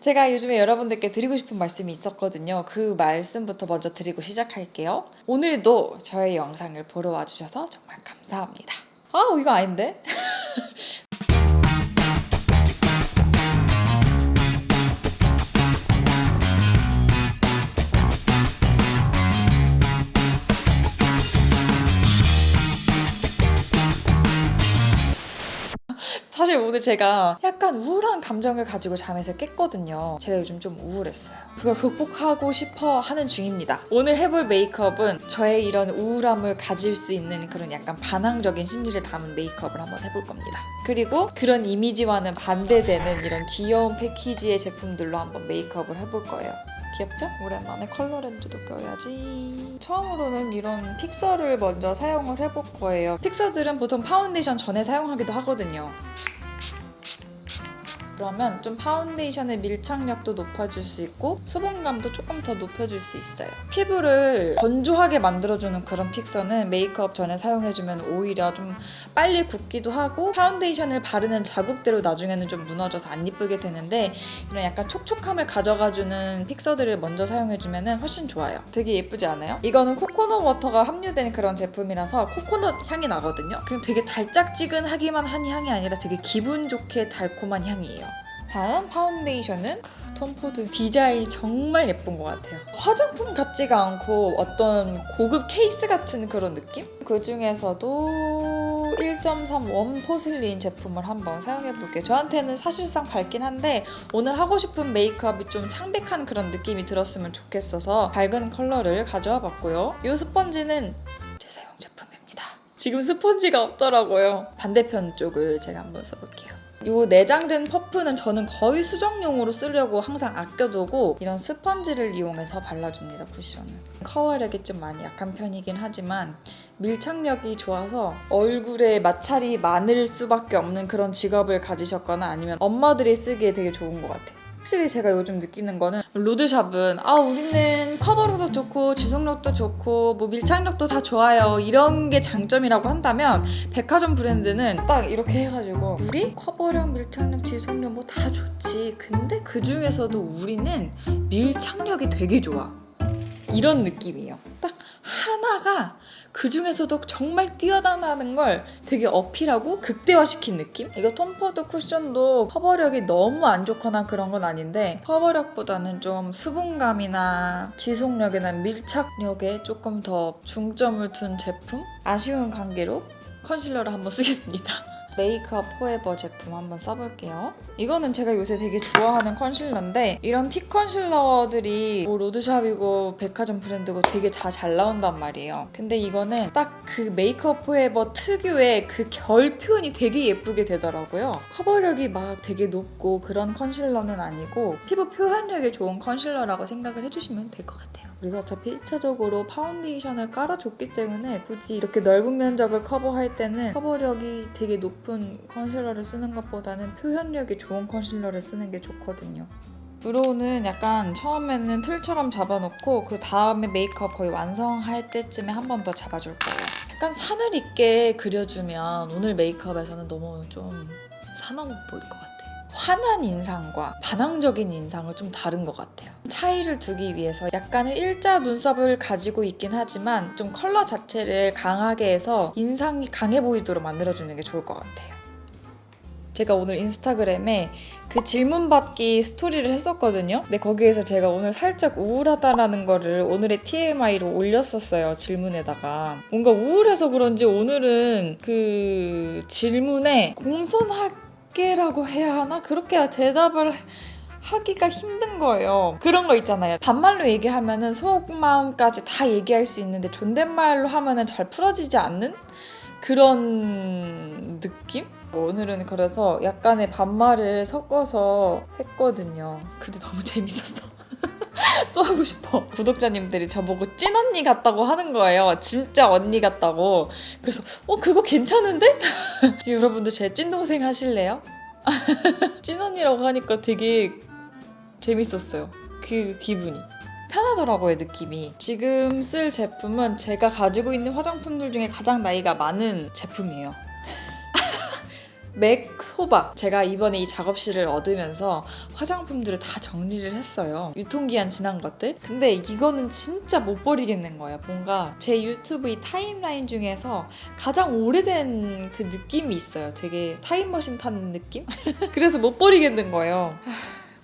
제가 요즘에 여러분들께 드리고 싶은 말씀이 있었거든요. 그 말씀부터 먼저 드리고 시작할게요. 오늘도 저의 영상을 보러 와주셔서 정말 감사합니다. 이거 아닌데? 사실 오늘 제가 약간 우울한 감정을 가지고 잠에서 깼거든요. 제가 요즘 좀 우울했어요. 그걸 극복하고 싶어 하는 중입니다. 오늘 해볼 메이크업은 저의 이런 우울함을 가질 수 있는 그런 약간 반항적인 심리를 담은 메이크업을 한번 해볼 겁니다. 그리고 그런 이미지와는 반대되는 이런 귀여운 패키지의 제품들로 한번 메이크업을 해볼 거예요. 귀엽죠? 오랜만에 컬러 렌즈도 껴야지. 처음으로는 이런 픽서를 먼저 사용을 해볼 거예요. 픽서들은 보통 파운데이션 전에 사용하기도 하거든요. 그러면 좀 파운데이션의 밀착력도 높아질 수 있고 수분감도 조금 더 높여줄 수 있어요. 피부를 건조하게 만들어주는 그런 픽서는 메이크업 전에 사용해주면 오히려 좀 빨리 굳기도 하고 파운데이션을 바르는 자국대로 나중에는 좀 무너져서 안 이쁘게 되는데 이런 약간 촉촉함을 가져가주는 픽서들을 먼저 사용해주면 훨씬 좋아요. 되게 예쁘지 않아요? 이거는 코코넛 워터가 함유된 그런 제품이라서 코코넛 향이 나거든요. 그럼 되게 달짝지근하기만 한 향이 아니라 되게 기분 좋게 달콤한 향이에요. 다음 파운데이션은 톰포드 디자인 정말 예쁜 것 같아요. 화장품 같지가 않고 어떤 고급 케이스 같은 그런 느낌? 그 중에서도 1.3 원 포슬린 제품을 한번 사용해볼게요. 저한테는 사실상 밝긴 한데 오늘 하고 싶은 메이크업이 좀 창백한 그런 느낌이 들었으면 좋겠어서 밝은 컬러를 가져와 봤고요. 이 스펀지는 재사용 제품입니다. 지금 스펀지가 없더라고요. 반대편 쪽을 제가 한번 써볼게요. 이 내장된 퍼프는 저는 거의 수정용으로 쓰려고 항상 아껴두고 이런 스펀지를 이용해서 발라줍니다. 쿠션은 커버력이 좀 많이 약한 편이긴 하지만 밀착력이 좋아서 얼굴에 마찰이 많을 수밖에 없는 그런 직업을 가지셨거나 아니면 엄마들이 쓰기에 되게 좋은 것 같아요. 확실히 제가 요즘 느끼는 거는 로드샵은 우리는 커버력도 좋고 지속력도 좋고 뭐 밀착력도 다 좋아요 이런 게 장점이라고 한다면 백화점 브랜드는 딱 이렇게 해가지고 우리 커버력, 밀착력, 지속력 뭐 다 좋지 근데 그 중에서도 우리는 밀착력이 되게 좋아 이런 느낌이에요. 딱 하나가 그 중에서도 정말 뛰어나다는 걸 되게 어필하고 극대화시킨 느낌? 이거 톰포드 쿠션도 커버력이 너무 안 좋거나 그런 건 아닌데 커버력보다는 좀 수분감이나 지속력이나 밀착력에 조금 더 중점을 둔 제품? 아쉬운 관계로 컨실러를 한번 쓰겠습니다. 메이크업 포에버 제품 한번 써볼게요. 이거는 제가 요새 되게 좋아하는 컨실러인데 이런 티 컨실러들이 뭐 로드샵이고 백화점 브랜드고 되게 다 잘 나온단 말이에요. 근데 이거는 딱 그 메이크업 포에버 특유의 그 결 표현이 되게 예쁘게 되더라고요. 커버력이 막 되게 높고 그런 컨실러는 아니고 피부 표현력이 좋은 컨실러라고 생각을 해주시면 될 것 같아요. 우리가 어차피 1차적으로 파운데이션을 깔아줬기 때문에 굳이 이렇게 넓은 면적을 커버할 때는 커버력이 되게 높은 컨실러를 쓰는 것보다는 표현력이 좋은 컨실러를 쓰는 게 좋거든요. 브로우는 약간 처음에는 틀처럼 잡아놓고 그 다음에 메이크업 거의 완성할 때쯤에 한 번 더 잡아줄 거예요. 약간 산을 있게 그려주면 오늘 메이크업에서는 너무 좀 사나워 보일 것 같아요. 환한 인상과 반항적인 인상은 좀 다른 것 같아요. 차이를 두기 위해서 약간의 일자 눈썹을 가지고 있긴 하지만 좀 컬러 자체를 강하게 해서 인상이 강해 보이도록 만들어주는 게 좋을 것 같아요. 제가 오늘 인스타그램에 그 질문 받기 스토리를 했었거든요. 근데 거기에서 제가 오늘 살짝 우울하다라는 거를 오늘의 TMI로 올렸었어요. 질문에다가. 뭔가 우울해서 그런지 오늘은 그 질문에 공손하게라고 해야 하나? 그렇게 대답을 하기가 힘든 거예요. 그런 거 있잖아요. 반말로 얘기하면은 속마음까지 다 얘기할 수 있는데 존댓말로 하면은 잘 풀어지지 않는 그런 느낌? 오늘은 그래서 약간의 반말을 섞어서 했거든요. 근데 너무 재밌었어. 또 하고 싶어. 구독자님들이 저보고 찐언니 같다고 하는 거예요. 진짜 언니 같다고. 그래서 그거 괜찮은데? 여러분들 제 찐동생 하실래요? 찐언니라고 하니까 되게 재밌었어요. 그 기분이. 편하더라고요, 느낌이. 지금 쓸 제품은 제가 가지고 있는 화장품들 중에 가장 나이가 많은 제품이에요. 맥 소박. 제가 이번에 이 작업실을 얻으면서 화장품들을 다 정리를 했어요. 유통기한 지난 것들. 근데 이거는 진짜 못 버리겠는 거예요. 뭔가 제 유튜브 이 타임라인 중에서 가장 오래된 그 느낌이 있어요. 되게 타임머신 타는 느낌? 그래서 못 버리겠는 거예요.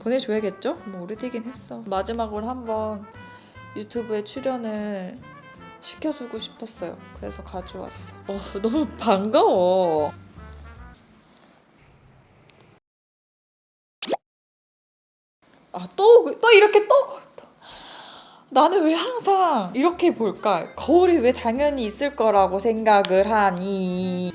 보내줘야겠죠? 뭐 오래되긴 했어. 마지막으로 한번 유튜브에 출연을 시켜주고 싶었어요. 그래서 가져왔어. 너무 반가워. 또 이렇게 나는 왜 항상 이렇게 볼까? 거울이 왜 당연히 있을 거라고 생각을 하니?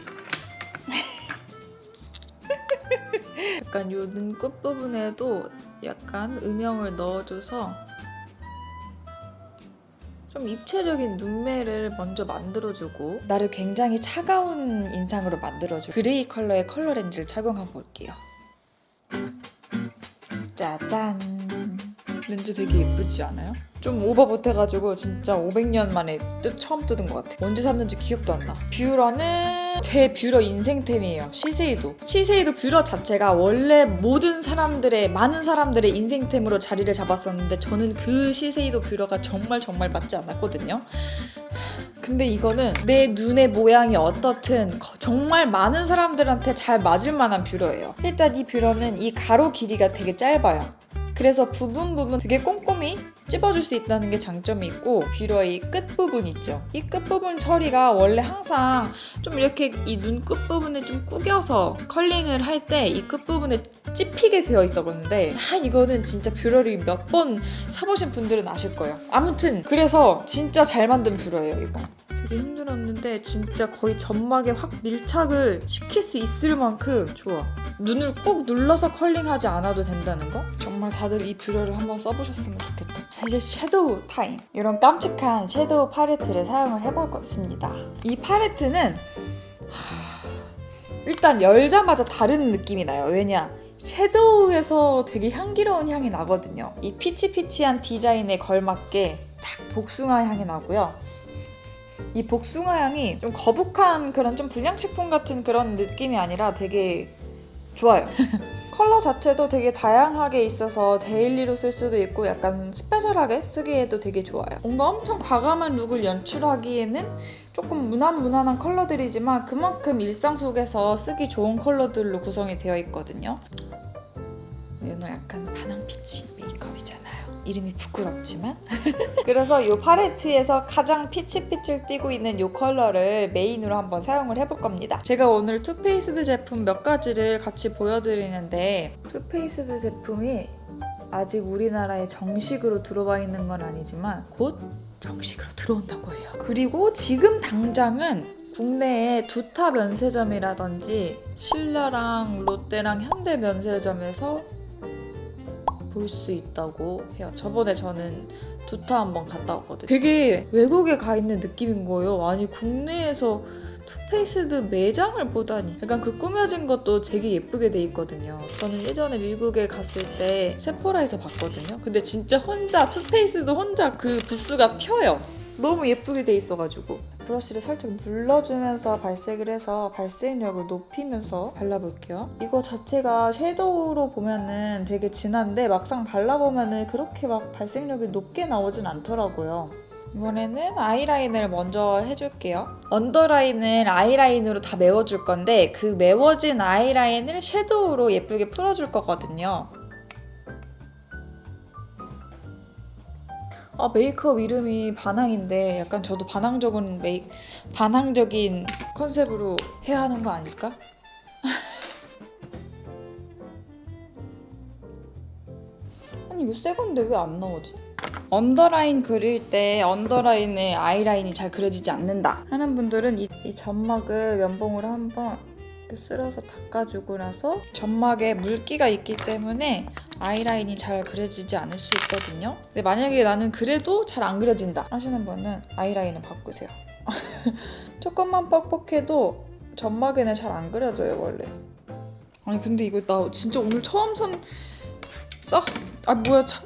약간 요 눈 끝부분에도 약간 음영을 넣어줘서 좀 입체적인 눈매를 먼저 만들어주고 나를 굉장히 차가운 인상으로 만들어줘. 그레이 컬러의 컬러 렌즈를 착용하고 올게요. 짜잔. 렌즈 되게 예쁘지 않아요? 좀 오버 못해가지고 진짜 500년 만에 처음 뜯은 것 같아. 언제 샀는지 기억도 안 나. 뷰러는 제 뷰러 인생템이에요. 시세이도 뷰러 자체가 원래 많은 사람들의 인생템으로 자리를 잡았었는데 저는 그 시세이도 뷰러가 정말 맞지 않았거든요. 근데 이거는 내 눈의 모양이 어떻든 정말 많은 사람들한테 잘 맞을 만한 뷰러예요. 일단 이 뷰러는 이 가로 길이가 되게 짧아요. 그래서 부분 되게 꼼꼼히 찝어줄 수 있다는 게 장점이 있고, 뷰러의 끝부분 있죠. 이 끝부분 처리가 원래 항상 좀 이렇게 이 눈 끝부분에 좀 구겨서 컬링을 할 때 이 끝부분에 찝히게 되어 있었는데 이거는 진짜 뷰러를 몇 번 사보신 분들은 아실 거예요. 아무튼 그래서 진짜 잘 만든 뷰러예요 이거. 되게 힘들었는데 진짜 거의 점막에 확 밀착을 시킬 수 있을 만큼 좋아. 눈을 꾹 눌러서 컬링하지 않아도 된다는 거? 정말 다들 이 뷰러를 한번 써보셨으면 좋겠다. 자, 이제 섀도우 타임. 이런 깜찍한 섀도우 팔레트를 사용을 해볼 것입니다. 이 팔레트는 일단 열자마자 다른 느낌이 나요. 왜냐? 섀도우에서 되게 향기로운 향이 나거든요. 이 피치피치한 디자인에 걸맞게 딱 복숭아 향이 나고요. 이 복숭아 향이 좀 거북한 그런 좀 불량식품 같은 그런 느낌이 아니라 되게 좋아요. 컬러 자체도 되게 다양하게 있어서 데일리로 쓸 수도 있고 약간 스페셜하게 쓰기에도 되게 좋아요. 뭔가 엄청 과감한 룩을 연출하기에는 조금 무난한 컬러들이지만 그만큼 일상 속에서 쓰기 좋은 컬러들로 구성이 되어 있거든요. 오늘 약간 파남피치 메이크업이잖아요. 이름이 부끄럽지만 그래서 이 팔레트에서 가장 피치피치 띄고 있는 이 컬러를 메인으로 한번 사용을 해볼 겁니다. 제가 오늘 투페이스드 제품 몇 가지를 같이 보여드리는데, 투페이스드 제품이 아직 우리나라에 정식으로 들어와 있는 건 아니지만 곧 정식으로 들어온다고 해요. 그리고 지금 당장은 국내에 두타 면세점이라든지 신라랑 롯데랑 현대 면세점에서 볼 수 있다고 해요. 저번에 저는 두타 한번 갔다 왔거든요. 되게 외국에 가 있는 느낌인 거예요. 아니 국내에서 투페이스드 매장을 보다니. 약간 그 꾸며진 것도 되게 예쁘게 돼 있거든요. 저는 예전에 미국에 갔을 때 세포라에서 봤거든요. 근데 진짜 투페이스드 혼자 그 부스가 튀어요. 너무 예쁘게 돼 있어가지고. 브러쉬를 살짝 눌러주면서 발색을 해서 발색력을 높이면서 발라볼게요. 이거 자체가 섀도우로 보면은 되게 진한데 막상 발라보면은 그렇게 막 발색력이 높게 나오진 않더라고요. 이번에는 아이라인을 먼저 해줄게요. 언더라인을 아이라인으로 다 메워줄 건데 그 메워진 아이라인을 섀도우로 예쁘게 풀어줄 거거든요. 메이크업 이름이 반항인데 약간 저도 반항적인 컨셉으로 해야 하는 거 아닐까? 아니 이거 새 건데 왜 안 나오지? 언더라인 그릴 때 언더라인에 아이라인이 잘 그려지지 않는다 하는 분들은 이 점막을 면봉으로 한번 쓸어서 닦아주고 나서 점막에 물기가 있기 때문에 아이라인이 잘 그려지지 않을 수 있거든요. 근데 만약에 나는 그래도 잘 안 그려진다 하시는 분은 아이라인을 바꾸세요. 조금만 뻑뻑해도 점막에는 잘 안 그려져요 원래. 아니 근데 이거 나 진짜 오늘 처음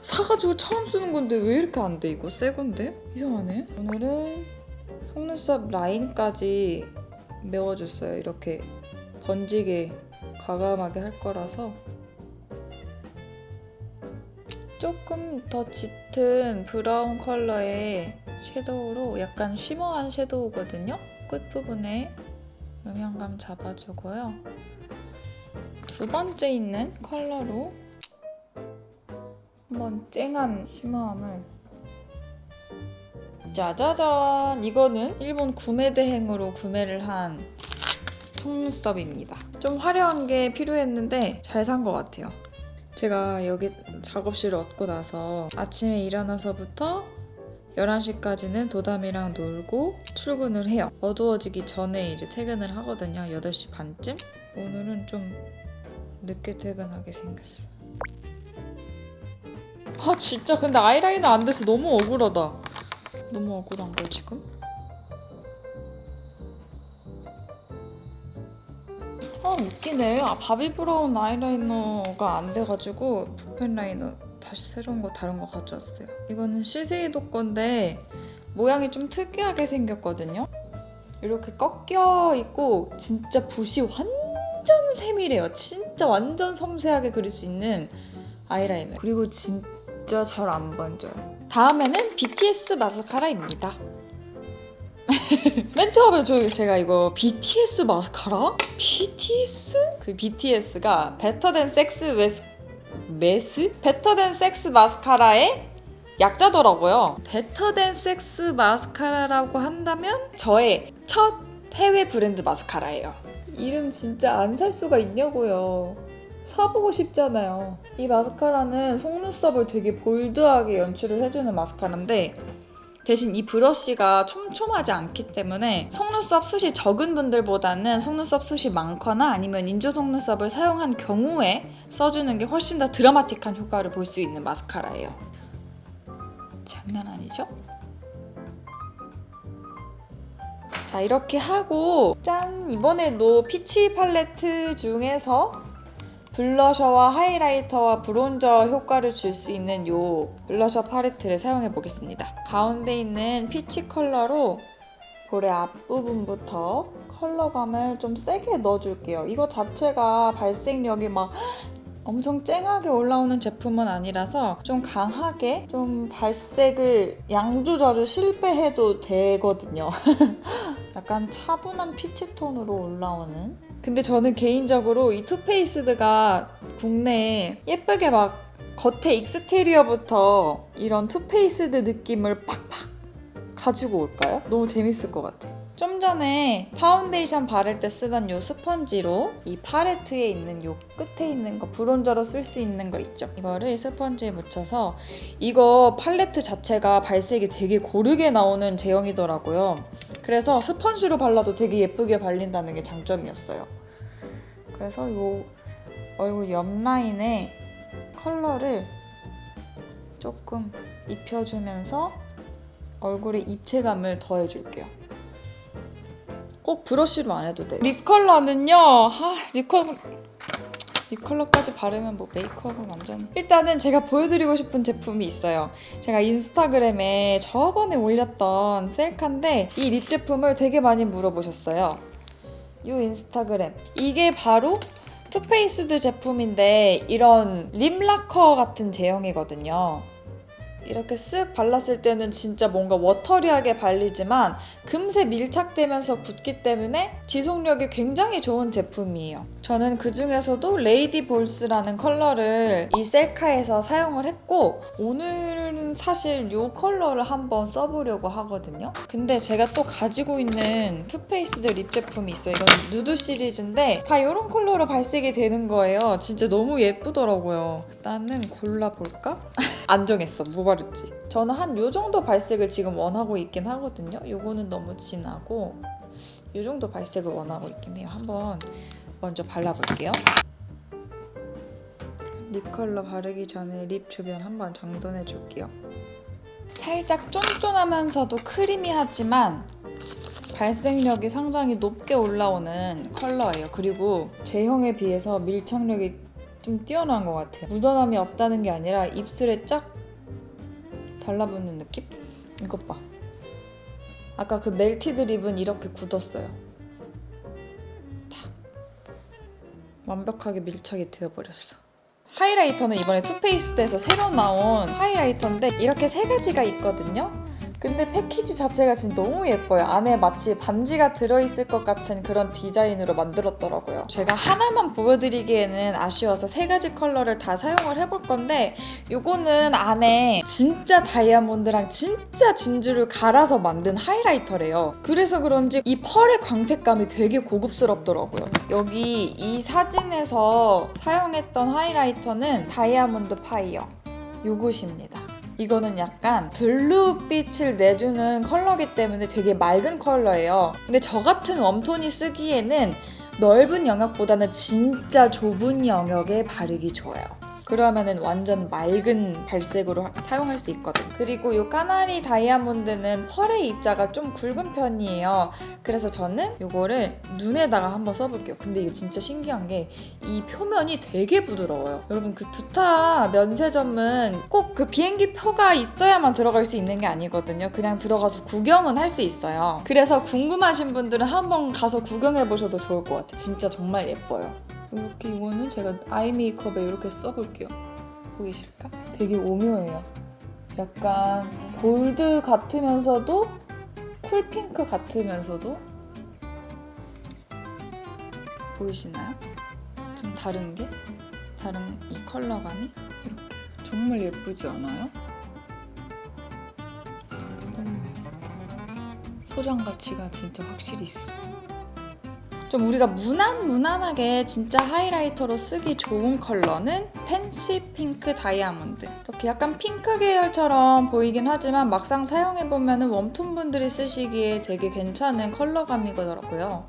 사가지고 처음 쓰는 건데 왜 이렇게 안 돼? 이거 새 건데? 이상하네. 오늘은 속눈썹 라인까지 메워줬어요. 이렇게 번지게 과감하게 할 거라서 조금 더 짙은 브라운 컬러의 섀도우로 약간 쉬머한 섀도우거든요. 끝부분에 음영감 잡아주고요. 두 번째 있는 컬러로 한번 쨍한 쉬머함을 짜자잔! 이거는 일본 구매대행으로 구매를 한 속눈썹입니다. 좀 화려한 게 필요했는데 잘 산 것 같아요. 제가 여기 작업실을 얻고 나서 아침에 일어나서부터 11시까지는 도담이랑 놀고 출근을 해요. 어두워지기 전에 이제 퇴근을 하거든요. 8시 반쯤? 오늘은 좀 늦게 퇴근하게 생겼어. 아 진짜 근데 아이라이너 안 돼서 너무 억울하다. 너무 억울한 걸 지금? 아 웃기네. 바비 브라운 아이라이너가 안 돼가지고 붓펜 라이너 다시 새로운 거 다른 거 가져왔어요. 이거는 시세이도 건데 모양이 좀 특이하게 생겼거든요. 이렇게 꺾여 있고 진짜 붓이 완전 세밀해요. 진짜 완전 섬세하게 그릴 수 있는 아이라이너. 그리고 진짜 잘 안 번져요. 다음에는 BTS 마스카라입니다. 맨 처음에 제가 이거 BTS 마스카라? BTS? 그 BTS가 Better Than Sex 메스? Better Than Sex 마스카라의 약자더라고요. Better Than Sex 마스카라라고 한다면 저의 첫 해외 브랜드 마스카라예요. 이름 진짜 안 살 수가 있냐고요. 사보고 싶잖아요. 이 마스카라는 속눈썹을 되게 볼드하게 연출을 해주는 마스카라인데 대신 이 브러쉬가 촘촘하지 않기 때문에 속눈썹 숱이 적은 분들보다는 속눈썹 숱이 많거나 아니면 인조 속눈썹을 사용한 경우에 써주는 게 훨씬 더 드라마틱한 효과를 볼 수 있는 마스카라예요. 장난 아니죠? 자 이렇게 하고 짠! 이번에도 피치 팔레트 중에서 블러셔와 하이라이터와 브론저 효과를 줄 수 있는 이 블러셔 팔레트를 사용해 보겠습니다. 가운데 있는 피치 컬러로 볼의 앞부분부터 컬러감을 좀 세게 넣어줄게요. 이거 자체가 발색력이 막 엄청 쨍하게 올라오는 제품은 아니라서 좀 강하게 좀 발색을 양 조절을 실패해도 되거든요. 약간 차분한 피치톤으로 올라오는. 근데 저는 개인적으로 이 투페이스드가 국내에 예쁘게 막 겉에 익스테리어부터 이런 투페이스드 느낌을 팍팍 가지고 올까요? 너무 재밌을 것 같아. 좀 전에 파운데이션 바를 때 쓰던 이 스펀지로 이 팔레트에 있는 이 끝에 있는 거 브론저로 쓸 수 있는 거 있죠? 이거를 스펀지에 묻혀서 이거 팔레트 자체가 발색이 되게 고르게 나오는 제형이더라고요. 그래서 스펀지로 발라도 되게 예쁘게 발린다는 게 장점이었어요. 그래서 이 얼굴 옆 라인에 컬러를 조금 입혀주면서 얼굴에 입체감을 더해줄게요. 꼭 브러쉬로 안 해도 돼요. 립 컬러는요. 립 컬러까지 바르면 뭐 메이크업은 완전... 일단은 제가 보여드리고 싶은 제품이 있어요. 제가 인스타그램에 저번에 올렸던 셀카인데 이 립 제품을 되게 많이 물어보셨어요. 이 인스타그램. 이게 바로 투페이스드 제품인데 이런 립 라커 같은 제형이거든요. 이렇게 쓱 발랐을 때는 진짜 뭔가 워터리하게 발리지만 금세 밀착되면서 굳기 때문에 지속력이 굉장히 좋은 제품이에요. 저는 그 중에서도 레이디 볼스라는 컬러를 이 셀카에서 사용을 했고 오늘은 사실 이 컬러를 한번 써보려고 하거든요. 근데 제가 또 가지고 있는 투페이스드 립 제품이 있어요. 이건 누드 시리즈인데 다 이런 컬러로 발색이 되는 거예요. 진짜 너무 예쁘더라고요. 일단은 골라볼까? 안 정했어. 뭐 바를지. 저는 한 요 정도 발색을 지금 원하고 있긴 하거든요. 요거는 너무 진하고 요 정도 발색을 원하고 있긴 해요. 한번 먼저 발라볼게요. 립 컬러 바르기 전에 립 주변 한번 정돈해줄게요. 살짝 쫀쫀하면서도 크리미하지만 발색력이 상당히 높게 올라오는 컬러예요. 그리고 제형에 비해서 밀착력이 좀 뛰어난 것 같아요. 묻어남이 없다는 게 아니라 입술에 쫙 달라붙는 느낌? 이것 봐. 아까 그 멜티드 립은 이렇게 굳었어요. 탁. 완벽하게 밀착이 되어버렸어. 하이라이터는 이번에 투페이스트에서 새로 나온 하이라이터인데 이렇게 3가지가 있거든요. 근데 패키지 자체가 지금 너무 예뻐요. 안에 마치 반지가 들어있을 것 같은 그런 디자인으로 만들었더라고요. 제가 하나만 보여드리기에는 아쉬워서 3가지 컬러를 다 사용을 해볼 건데 이거는 안에 진짜 다이아몬드랑 진짜 진주를 갈아서 만든 하이라이터래요. 그래서 그런지 이 펄의 광택감이 되게 고급스럽더라고요. 여기 이 사진에서 사용했던 하이라이터는 다이아몬드 파이어 요것입니다. 이거는 약간 블루빛을 내주는 컬러기 때문에 되게 맑은 컬러예요. 근데 저 같은 웜톤이 쓰기에는 넓은 영역보다는 진짜 좁은 영역에 바르기 좋아요. 그러면은 완전 맑은 발색으로 사용할 수 있거든. 그리고 이 까나리 다이아몬드는 펄의 입자가 좀 굵은 편이에요. 그래서 저는 이거를 눈에다가 한번 써볼게요. 근데 이게 진짜 신기한 게 이 표면이 되게 부드러워요. 여러분 그 두타 면세점은 꼭 그 비행기 표가 있어야만 들어갈 수 있는 게 아니거든요. 그냥 들어가서 구경은 할 수 있어요. 그래서 궁금하신 분들은 한번 가서 구경해보셔도 좋을 것 같아요. 진짜 정말 예뻐요. 이렇게 이거는 제가 아이 메이크업에 이렇게 써볼게요. 보이실까? 되게 오묘해요. 약간 골드 같으면서도 쿨핑크 같으면서도 보이시나요? 좀 다른 게? 다른 이 컬러감이? 이렇게. 정말 예쁘지 않아요? 너무 예쁘다. 소장 가치가 진짜 확실히 있어. 좀 우리가 무난무난하게 진짜 하이라이터로 쓰기 좋은 컬러는 팬시 핑크 다이아몬드. 이렇게 약간 핑크 계열처럼 보이긴 하지만 막상 사용해보면 웜톤 분들이 쓰시기에 되게 괜찮은 컬러감이더라고요.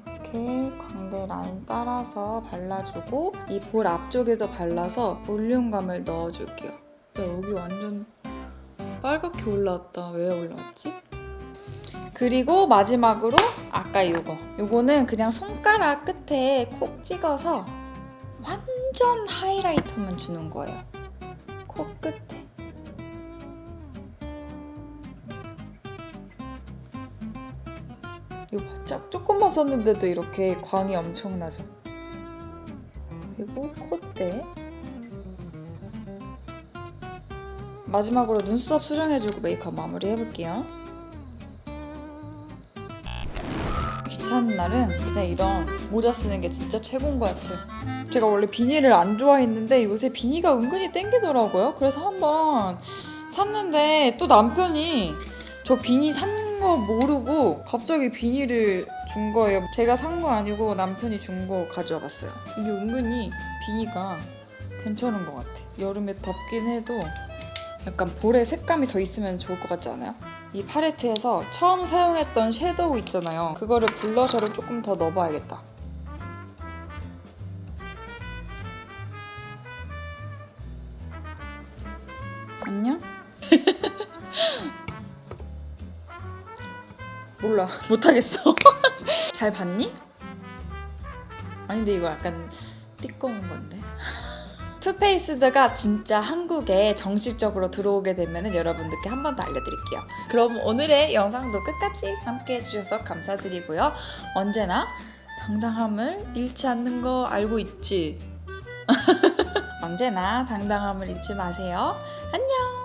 이렇게 광대 라인 따라서 발라주고 이 볼 앞쪽에도 발라서 볼륨감을 넣어줄게요. 야, 여기 완전 빨갛게 올라왔다. 왜 올라왔지? 그리고 마지막으로 아까 요거는 그냥 손가락 끝에 콕 찍어서 완전 하이라이터만 주는 거예요. 코 끝에. 이거 바짝 조금만 썼는데도 이렇게 광이 엄청나죠? 그리고 콧대. 마지막으로 눈썹 수정해주고 메이크업 마무리 해볼게요. 귀찮은 날은 그냥 이런 모자 쓰는 게 진짜 최고인 것 같아요. 제가 원래 비니를 안 좋아했는데 요새 비니가 은근히 땡기더라고요. 그래서 한번 샀는데 또 남편이 저 비니 산 거 모르고 갑자기 비니를 준 거예요. 제가 산 거 아니고 남편이 준 거 가져와 봤어요. 이게 은근히 비니가 괜찮은 것 같아. 여름에 덥긴 해도 약간 볼에 색감이 더 있으면 좋을 것 같지 않아요? 이 팔레트에서 처음 사용했던 섀도우 있잖아요. 그거를 블러셔를 조금 더 넣어봐야겠다. 안녕? 몰라. 못하겠어. 잘 봤니? 아니 근데 이거 약간 띠꺼운 건데. 투페이스드가 진짜 한국에 정식적으로 들어오게 되면 여러분들께 한 번 더 알려드릴게요. 그럼 오늘의 영상도 끝까지 함께 해주셔서 감사드리고요. 언제나 당당함을 잃지 않는 거 알고 있지? 언제나 당당함을 잃지 마세요. 안녕!